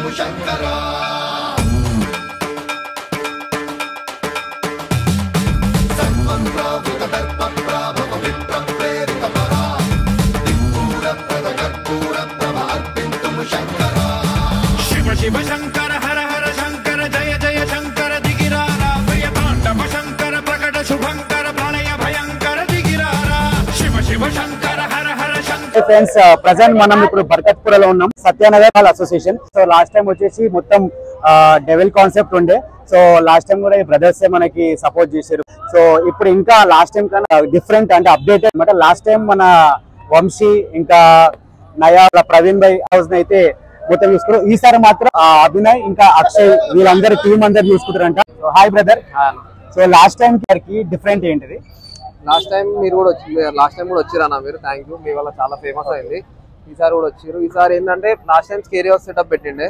शिव शंकर हर हर शंकर जय जय शंकर दिगिरारा प्रियतांडव शंकर प्रकट शुभंकर प्रणय भयंकर दिगिरारा शिव शिव शंकर हर हर शंकर ఫ్రెండ్స్ ప్రెజెంట్ మనం ఇప్పుడు బర్కత్పురలో ఉన్నాం Satyanagar association. So last time వచ్చేసి మొత్తం డెవిల్ కాన్సెప్ట్ ఉండే. సో లాస్ట్ టైం కూడా ఈ బ్రదర్స్ మనకి సపోర్ట్ చేశారు. సో ఇప్పుడు ఇంకా లాస్ట్ టైం కన్నా డిఫరెంట్ అంటే అప్డేట్ అనమాట. లాస్ట్ టైం మన వంశీ ఇంకా నయా ప్రవీణ్ భాయ్ హౌస్ అయితే మొత్తం చూసుకున్నారు. ఈసారి మాత్రం అభినయ్ ఇంకా అక్షయ్ వీళ్ళందరూ టీం అందరు చూసుకుంటారంట. Hi brother. So last time కి డిఫరెంట్ ఏంటిది? లాస్ట్ టైం మీరు కూడా లాస్ట్ టైం కూడా వచ్చిరన్నా మీరు. థ్యాంక్ యూ, మీ వల్ల చాలా ఫేమస్ అయింది. ఈసారి కూడా వచ్చారు. ఈసారి ఏంటంటే last time scary house setup పెట్టిండే,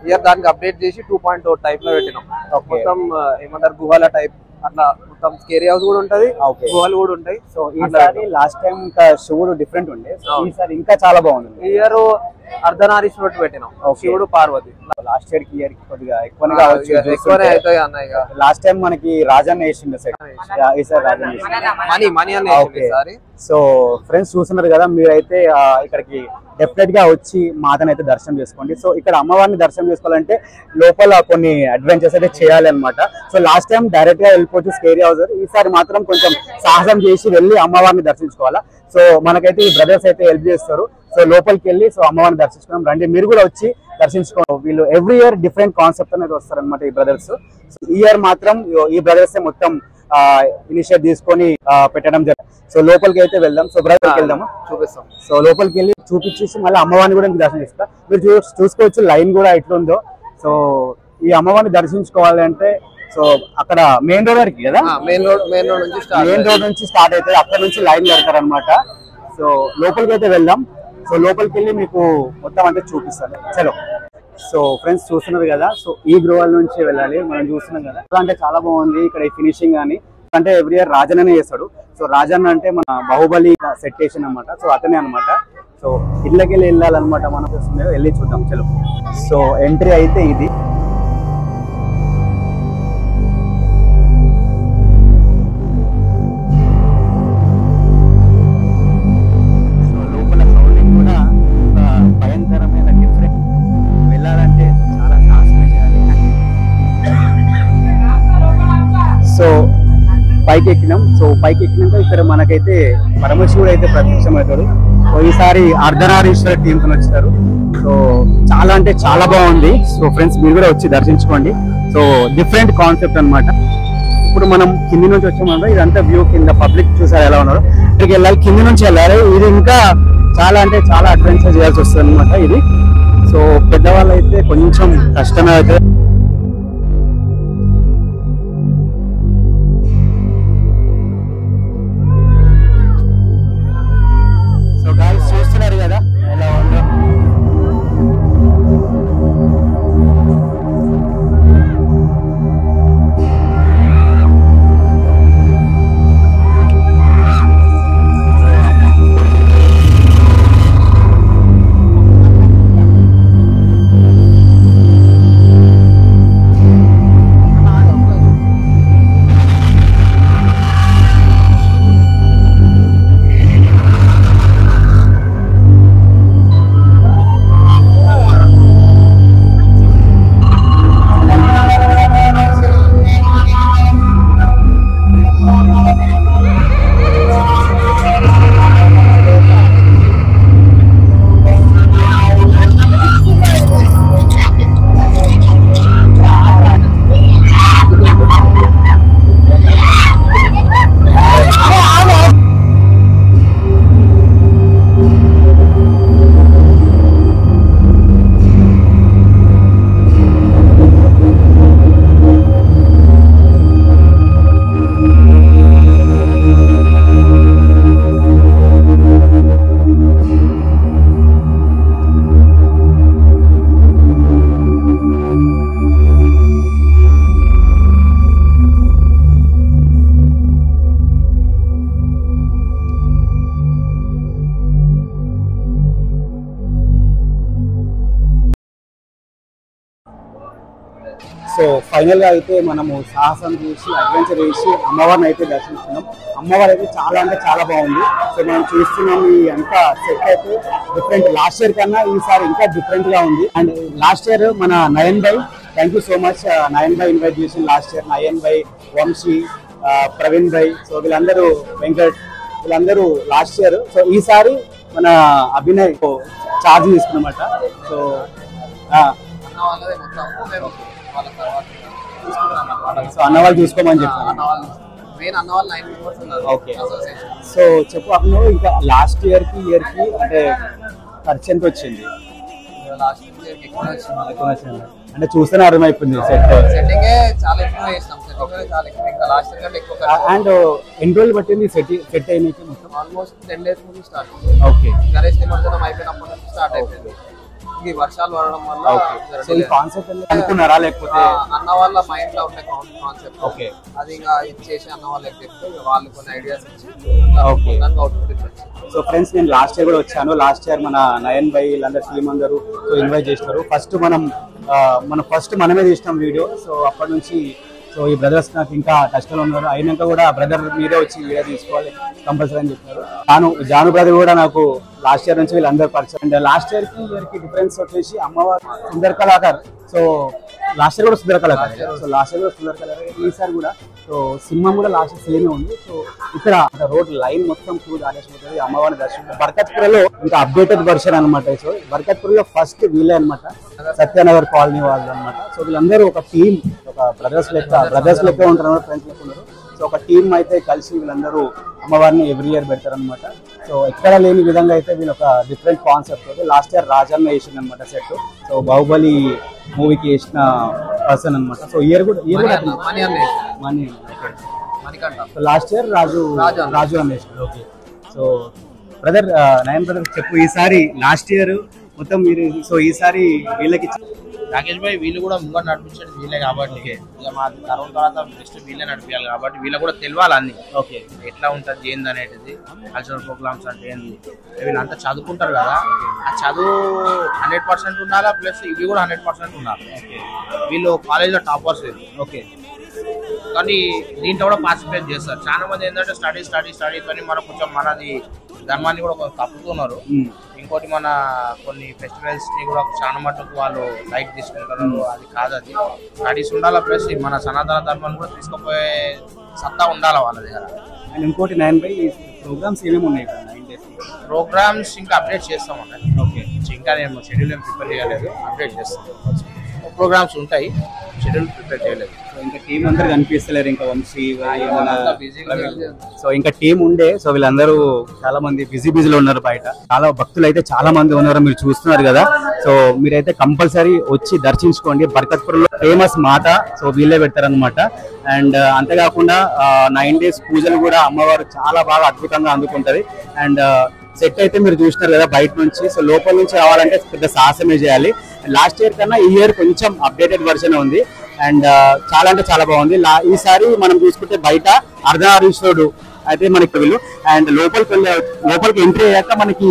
ఇయర్ దానికి అప్డేట్ చేసి 2.0 టైప్ లో పెట్టినాం. మొత్తం ఏమంటారు గుహల టైప్ అట్లా మొత్తం స్కేరీ హౌస్ కూడా ఉంటది, గుహలు కూడా ఉంటాయి. సో ఈసారి లాస్ట్ టైం శివుడు డిఫరెంట్ ఉండే, ఈసారి ఇంకా చాలా బాగుంది. ఇయర్ అర్ధనారీశ్వరుడు పెట్టినాం, శివుడు పార్వతి. లాస్ట్ ఇయర్ కి కొద్దిగా ఎక్కువనే అవుతాయి అన్నయ్య. లాస్ట్ టైం మనకి రాజన్న వేసిండు సెట్, ఈసారి రాజన్న మనీ అన్న. సో ఫ్రెండ్స్ చూస్తున్నారు కదా, మీరైతే ఇక్కడికి డెఫినెట్ గా వచ్చి మాతను అయితే దర్శనం చేసుకోండి. సో ఇక్కడ అమ్మవారిని దర్శనం చేసుకోవాలంటే లోపల కొన్ని అడ్వెంచర్స్ అయితే చేయాలి అనమాట. సో లాస్ట్ టైం డైరెక్ట్ గా వెళ్ళిపోవచ్చు స్కేరీ హౌస్, ఈసారి మాత్రం కొంచెం సాహసం చేసి వెళ్ళి అమ్మవారిని దర్శించుకోవాలా. సో మనకైతే ఈ బ్రదర్స్ అయితే హెల్ప్ చేస్తారు. సో లోపలికి వెళ్ళి సో అమ్మవారిని దర్శించుకోవడం రండి, మీరు కూడా వచ్చి దర్శించుకోవడం. వీళ్ళు ఎవ్రీ ఇయర్ డిఫరెంట్ కాన్సెప్ట్ అనేది వస్తారు అనమాట ఈ బ్రదర్స్. సో ఈ ఇయర్ మాత్రం ఈ బ్రదర్స్ మొత్తం ఇనిషియేట్ తీసుకొని పెట్టడం జరిగింది. సో లోపలికి అయితే వెళ్దాం. సో బ్రదర్కి వెళ్దాము, చూపిస్తాం. సో లోపలికి వెళ్ళి చూపించేసి మళ్ళీ అమ్మవారిని కూడా దర్శనం చేస్తాం. మీరు చూసుకోవచ్చు లైన్ కూడా ఎట్లుందో. సో ఈ అమ్మవారిని దర్శించుకోవాలంటే సో అక్కడ మెయిన్ రోడ్ వరకు కదా, మెయిన్ రోడ్ నుంచి స్టార్ట్ అవుతుంది, అక్కడ నుంచి లైన్ కడతారు అనమాట. సో లోపలికి అయితే వెళ్దాం. సో లోపలికి వెళ్ళి మీకు మొత్తం అంటే చూపిస్తాను. చలో. సో ఫ్రెండ్స్ చూస్తున్నారు కదా, సో ఈ గృహాల నుంచి వెళ్ళాలి. మనం చూస్తున్నాం కదా, అంటే చాలా బాగుంది ఇక్కడ ఈ ఫినిషింగ్ అని. అంటే ఎవ్రీ ఇయర్ రాజన్ననే చేస్తాడు. సో రాజన్న అంటే మన బాహుబలి సెట్ చేసిన అనమాట. సో అతనే అనమాట. సో ఇళ్ళకి వెళ్ళాలన్నమాట మనం, వెళ్ళి చూద్దాం. చలో. సో ఎంట్రీ అయితే ఇది. భయంకరమైన డిఫరెంట్, వెళ్ళాలంటే చాలా సాహసమే చేయాలి. సో పైకి ఎక్కినాం. సో పైకి ఎక్కినాక ఇక్కడ మనకైతే పరమశివుడు అయితే ప్రత్యక్షమవుతాడు. సో ఈసారి అర్ధనారీశ్వర టీంతో వచ్చారు. సో చాలా అంటే చాలా బాగుంది. సో ఫ్రెండ్స్ మీరు కూడా వచ్చి దర్శించుకోండి. సో డిఫరెంట్ కాన్సెప్ట్ అనమాట. ఇప్పుడు మనం కింది నుంచి వచ్చామన్నమాట. ఇదంతా వ్యూ కింద పబ్లిక్ చూసారు ఎలా ఉన్నారు. ఇక్కడికి వెళ్ళాలి, కింది నుంచి వెళ్ళాలి. ఇది ఇంకా చాలా అంటే చాలా అడ్వెంచర్ చేయాల్సి వస్తుంది అనమాట ఇది. సో పెద్దవాళ్ళు అయితే కొంచెం కష్టమే అవుతుంది. సో గాయ్స్ చూస్తున్నారు కదా ఎలా ఉందో. సో ఫైనల్ గా అయితే మనము సాహసం చేసి అడ్వెంచర్ చేసి అమ్మవారిని అయితే దర్శిస్తున్నాం. అమ్మవారు అయితే చాలా అంటే చాలా బాగుంది. సో మనం చూస్తున్నాం ఈ అంతా సెట్ అయితే డిఫరెంట్, లాస్ట్ ఇయర్ కన్నా ఈసారి ఇంకా డిఫరెంట్ గా ఉంది. అండ్ లాస్ట్ ఇయర్ మన Nayan bhai, thank you so much Nayan bhai invite చేసిన last year. Nayan bhai, Vamsi, Praveen bhai, so వీళ్ళందరూ, వెంకట్, వీళ్ళందరూ లాస్ట్ ఇయర్. సో ఈసారి మన అభినయ్ ఛార్జ్ తీసుకున్నమాట. సో సో అన్న వాళ్ళు చూసుకోమని చెప్పారు. ఓకే, సో చెప్పు అప్పుడు ఇంకా లాస్ట్ ఇయర్ కి అంటే ఖర్చు ఎంత వచ్చింది? అంటే చూస్తేనే అర్థమైపోయింది సెట్. అండ్ ఎన్ని రోజులు పట్టింది సెట్ అయినాయి? మొత్తం ఆల్మోస్ట్ 10 days ముందు స్టార్ట్. ఓకే, గణేష్ నిమజ్జనం అయిపోయినప్పటి నుంచి స్టార్ట్ అయిపోయింది. ఈ వర్షాలు పడడం వల్ల కాన్సెప్ట్ అనుకున్నారా లేకపోతే అన్న వాళ్ళ మైండ్ లో ఉండే కాన్సెప్ట్? ఓకే, అది ఇంకా ఇచ్చేసి అన్న వాళ్ళకి చెప్తే వాళ్ళు కొన్ని ఐడియాస్ ఇచ్చి ఓకే. అవుట్పుట్ ఇచ్చి. సో ఫ్రెండ్స్, నేను లాస్ట్ ఇయర్ కూడా వచ్చాను. లాస్ట్ ఇయర్ మన నయన్ భాయ్ వీళ్ళందరూ టీమ్ అందరూ సో ఇన్వైట్ చేస్తారు. ఫస్ట్ మనమే తీసినాం వీడియో. సో అప్పటి నుంచి సో ఈ బ్రదర్స్ నాకు ఇంకా కష్టాలు ఉన్నారు. అయినాక కూడా బ్రదర్ మీరే వచ్చి వీడియో తీసుకోవాలి కంపల్సరీ అని చెప్పారు. జాను బ్రదర్ కూడా నాకు లాస్ట్ ఇయర్ నుంచి వీళ్ళందరూ పరిచయం. అండ్ లాస్ట్ ఇయర్ కి డిఫరెన్స్ వచ్చేసి అమ్మవారు సుందర కళాకారు. సో లాస్ట్ ఇయర్ కూడా సుందర కళాకారు. సో లాస్ట్ ఇయర్ కూడా సుందర కళాకారు, ఈసారి కూడా. సో సింహం కూడా లాస్ట్ సేమే ఉంది. సో ఇక్కడ రోడ్ లైన్ మొత్తం క్యూ ఆడేసిపోతుంది అమ్మవారిని దర్శనం. బర్కత్పురలో ఇంకా అప్డేటెడ్ వర్షన్ అనమాట. సో బర్కత్పురలో ఫస్ట్ వీళ్ళే అనమాట, సత్యనగర్ కాలనీ వాళ్ళు అనమాట. సో వీళ్ళందరూ ఒక టీమ్, ఒక బ్రదర్స్ లెక్క ఉంటారు, ఫ్రెండ్స్ లెక్క ఉన్నారు. సో ఒక టీమ్ అయితే కలిసి వీళ్ళందరూ అమ్మవారిని ఎవ్రీ ఇయర్ పెడతారు అనమాట. సో ఎక్కడ లేని విధంగా అయితే వీళ్ళు ఒక డిఫరెంట్ కాన్సెప్ట్ అయితే లాస్ట్ ఇయర్ రాజన్న వేసింది అనమాట సెట్. సో బాహుబలి మూవీకి వేసిన పర్సన్ అనమాట. సో ఇయర్ కూడా మనీ సో లాస్ట్ ఇయర్ రాజు అని వేసినారు. Okay, so brother Nayan brother చెప్పు, ఈసారి లాస్ట్ ఇయర్ మొత్తం మీరు, సో ఈసారి వీళ్ళకి రాకేష్ భాయ్ వీళ్ళు కూడా ముంగ నడిపించేది వీళ్ళే కాబట్టి ఇక మా తర్వాత నెక్స్ట్ వీళ్ళే నడిపించాలి కాబట్టి వీళ్ళకి కూడా తెలియాలి అన్ని. ఓకే, ఎట్లా ఉంటుంది ఏంది అనేది, కల్చరల్ ప్రోగ్రామ్స్ అంటే ఏంది, వీళ్ళంతా చదువుకుంటారు కదా. ఆ చదువు 100% ఉండాలా, ప్లస్ ఇవి కూడా 100% ఉండాలి. వీళ్ళు కాలేజ్లో టాపర్స్ లేదు. ఓకే, కానీ దీంట్లో కూడా పార్టిసిపేట్ చేస్తారు. చాలా మంది ఏంటంటే స్టడీ కానీ మనం కొంచెం మనది ధర్మాన్ని కూడా కొంచెం తప్పుతున్నారు. ఇంకోటి మన కొన్ని ఫెస్టివల్స్ ని కూడా చాలా మటుకు వాళ్ళు లైట్ తీసుకుంటారు. అది కాదు, అది స్టడీస్ ఉండాలి, ప్లస్ మన సనాతన ధర్మాన్ని కూడా తీసుకుపోయే సత్తా ఉండాలి వాళ్ళ దగ్గర. అండ్ ఇంకోటి 9 by ప్రోగ్రామ్స్ ఏమేమి ఉన్నాయి? 9 days ప్రోగ్రామ్స్ ఇంకా అప్డేట్ చేస్తామండి. ఓకే, ఇంకా నేను షెడ్యూల్ ఏం ప్రిపేర్ చేయలేదు, అప్డేట్ చేస్తాం. ప్రోగ్రామ్స్ ఉంటాయి, షెడ్యూల్ ప్రిపేర్ చేయలేదు. సో ఇంకా టీం అందరు కనిపిస్తలేరు, ఇంకా వంశీ సో ఇంకా టీం ఉండే. సో వీళ్ళందరూ చాలా మంది బిజీలో ఉన్నారు బయట. చాలా భక్తులు అయితే చాలా మంది ఉన్నారు, మీరు చూస్తున్నారు కదా. సో మీరైతే కంపల్సరీ వచ్చి దర్శించుకోండి. బర్కత్పురంలో ఫేమస్ మాత, సో వీళ్ళే పెడతారనమాట. అండ్ అంతేకాకుండా 9 days పూజలు కూడా అమ్మవారు చాలా బాగా అద్భుతంగా అందుకుంటది. అండ్ సెట్ అయితే మీరు చూసినారు కదా బయట నుంచి. సో లోపల నుంచి రావాలంటే పెద్ద సాహసమే చేయాలి. లాస్ట్ ఇయర్ కన్నా ఈ ఇయర్ కొంచెం అప్డేటెడ్ వర్షన్ ఉంది. అండ్ చాలా అంటే చాలా బాగుంది. ఈసారి మనం చూసుకుంటే బయట అర్ధనారీశ్వరుడు అయితే మనకి వీళ్ళు. అండ్ లోపలికి ఎంట్రీ అయ్యాక మనకి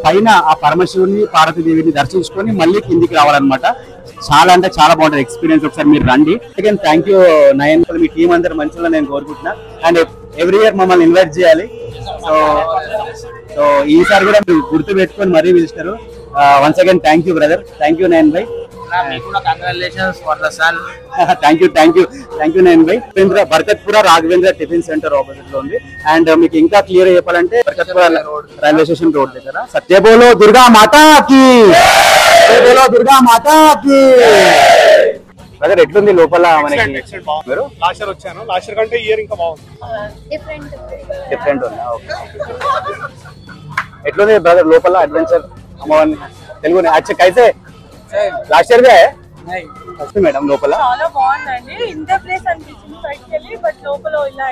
పైన ఆ పరమశివుని పార్వతీదేవిని దర్శించుకొని మళ్ళీ కిందికి రావాలన్నమాట. చాలా అంటే చాలా బాగుంటుంది ఎక్స్పీరియన్స్. ఒకసారి మీరు రండి. Again thank you Nayan, me team అందరు మంచిగా నేను కోరుకుంటున్నా. అండ్ ఎవ్రీ ఇయర్ మమ్మల్ని ఇన్వైట్ చేయాలి. సో ఈసారి కూడా మీరు గుర్తు పెట్టుకొని మరీ పిలుస్తారు. Once again thank you brother, thank you Nayan bhai. Thank you Nayan Bhai. Barkatpura Raghavendra tiffin centre opposite లో ఉంది. అండ్ మీకు ఇంకా క్లియర్ చెప్పాలంటే బర్కత్పుర రైల్వే స్టేషన్ రోడ్ దగ్గర. సత్య బోలో దుర్గా మాతాకి, దుర్గా మాతాకి. బ్రదర్ ఎట్లుంది లోపల? మనకి మీరు లాస్ట్ ఇయర్ వచ్చాను, లాస్ట్ ఇయర్ కంటే ఇయర్ ఇంకా బాగుంది, డిఫరెంట్ ఉందా? ఓకే, ఎట్లుంది బ్రదర్ లోపల అడ్వెంచర్ అమ్మవారిని? తెలుగు అచ్చా కైసే లాస్ట్ ఇయర్ మేడం లోపల చాలా బాగుందండి. ఇంత ప్లేస్ అనిపించింది బయటకి వెళ్ళి, బట్ లోపల ఇలా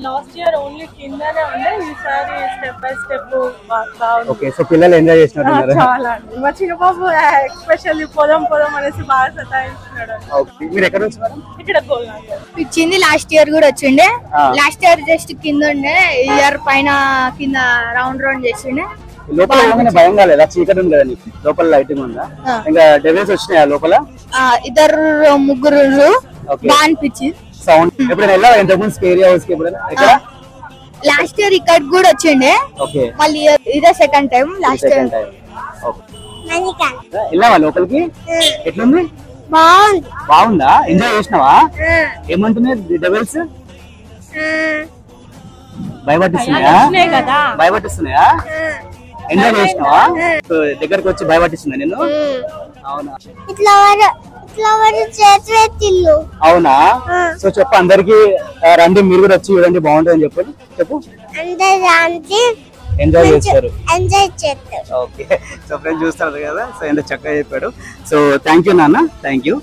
లాస్ట్ ఇయర్ ఓన్లీ కిందనే ఉండే, ఈసారి స్టెప్ బై స్టెప్ బాగుంది. ఓకే, సో పిల్లలు ఎంజాయ్ చేస్తున్నారు చాలా. మా చిన్న బాబు ఎక్స్పెషల్లీ పోదాం అనేసి బాగా సతాయించున్నాడు. మీరు ఎక్కడ నుంచి మేడం? ఇక్కడ గోల్నాగర్ ఇచ్చింది. లాస్ట్ ఇయర్ కూడా వచ్చిండే. లాస్ట్ ఇయర్ జస్ట్ కింద ఉండే, ఇయర్ పైన కింద రౌండ్ చేసిండే. లోపల భయం కాలేదా? చీకటి ఉంది కదా నీకు, లోపల లైటింగ్ ఉందా? ఇంకా డెవిల్స్ వచ్చినాయా లోపల? ఇద్దరు ముగ్గురు బాగా అనిపించింది. సౌండ్ ఎప్పుడైనా వెళ్ళావా ఇంతకుముందు స్కేరీ హౌస్ కి ఎప్పుడైనా ఎక్కడ? లాస్ట్ ఇయర్ ఇక్కడ కూడా వచ్చిండే, ఓకే మళ్ళీ ఇదే సెకండ్ టైం. లాస్ట్ ఇయర్ వెళ్ళావా లోపలికి? ఎట్లుంది? బాగుందా? ఎంజాయ్ చేసినావా? ఏమంటున్నాయి డెవిల్స్? భయపట్టిస్తున్నాయా? భయపట్టిస్తున్నాయా? ఎంజాయ్ చేసినావా? దగ్గరకు వచ్చి భయపట్టిస్తున్నా నేను? అవునా? అవునా? సో చెప్పు అందరికి, రండి మీరు కూడా వచ్చి చూడండి బాగుంటుంది చెప్పండి. చెప్పు. ఎంజాయ్ చేస్తారు. ఓకే, సో ఫ్రెండ్స్ చూస్తారు కదా, సో ఎంత చక్కగా చెప్పాడు. సో థ్యాంక్ యూ నాన్న. Thank you.